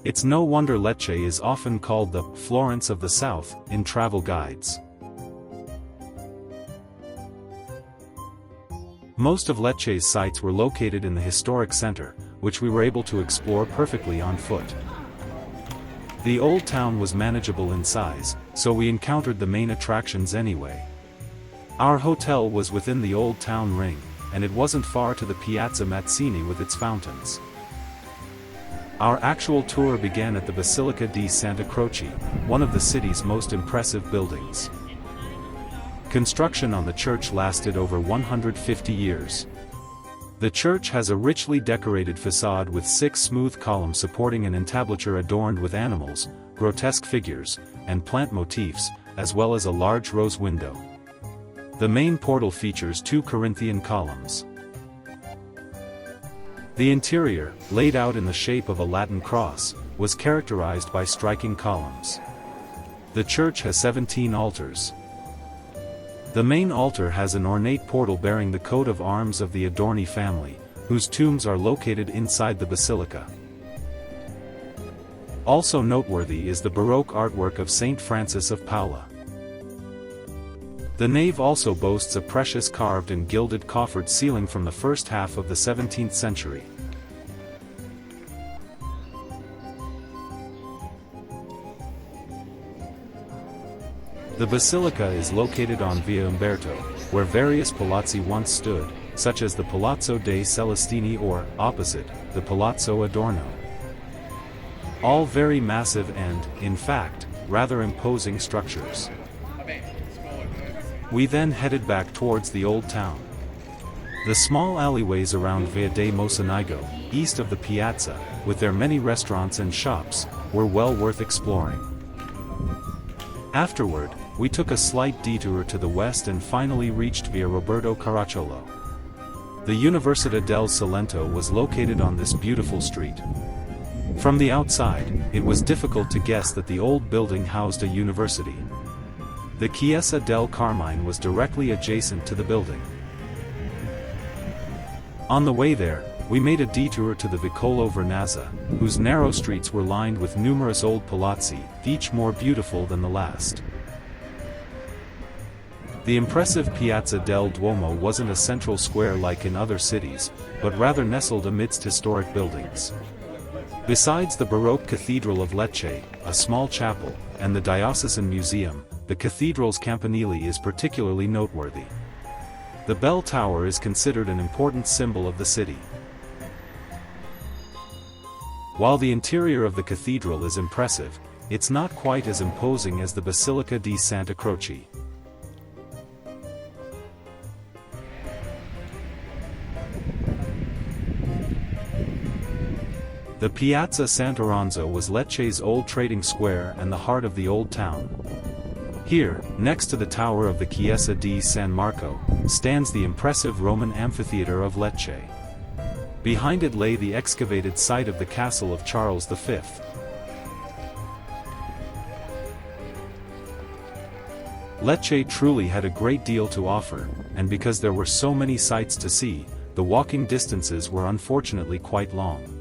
It's no wonder Lecce is often called the Florence of the South in travel guides. Most of Lecce's sites were located in the historic center, which we were able to explore perfectly on foot. The old town was manageable in size, so we encountered the main attractions anyway. Our hotel was within the old town ring, and it wasn't far to the Piazza Mazzini with its fountains. Our actual tour began at the Basilica di Santa Croce, one of the city's most impressive buildings. Construction on the church lasted over 150 years. The church has a richly decorated facade with 6 smooth columns supporting an entablature adorned with animals, grotesque figures, and plant motifs, as well as a large rose window. The main portal features 2 Corinthian columns. The interior, laid out in the shape of a Latin cross, was characterized by striking columns. The church has 17 altars. The main altar has an ornate portal bearing the coat of arms of the Adorni family, whose tombs are located inside the basilica. Also noteworthy is the Baroque artwork of Saint Francis of Paola. The nave also boasts a precious carved and gilded coffered ceiling from the first half of the 17th century. The basilica is located on Via Umberto, where various palazzi once stood, such as the Palazzo dei Celestini or, opposite, the Palazzo Adorno. All very massive and, in fact, rather imposing structures. We then headed back towards the old town. The small alleyways around Via dei Mocenigo, east of the piazza, with their many restaurants and shops, were well worth exploring. Afterward, we took a slight detour to the west and finally reached Via Roberto Caracciolo. The Università del Salento was located on this beautiful street. From the outside, it was difficult to guess that the old building housed a university. The Chiesa del Carmine was directly adjacent to the building. On the way there, we made a detour to the Vicolo Vernazza, whose narrow streets were lined with numerous old palazzi, each more beautiful than the last. The impressive Piazza del Duomo wasn't a central square like in other cities, but rather nestled amidst historic buildings. Besides the Baroque Cathedral of Lecce, a small chapel, and the Diocesan Museum, the cathedral's campanile is particularly noteworthy. The bell tower is considered an important symbol of the city. While the interior of the cathedral is impressive, it's not quite as imposing as the Basilica di Santa Croce. The Piazza Sant'Oronzo was Lecce's old trading square and the heart of the old town. Here, next to the tower of the Chiesa di San Marco, stands the impressive Roman amphitheater of Lecce. Behind it lay the excavated site of the castle of Charles V. Lecce truly had a great deal to offer, and because there were so many sights to see, the walking distances were unfortunately quite long.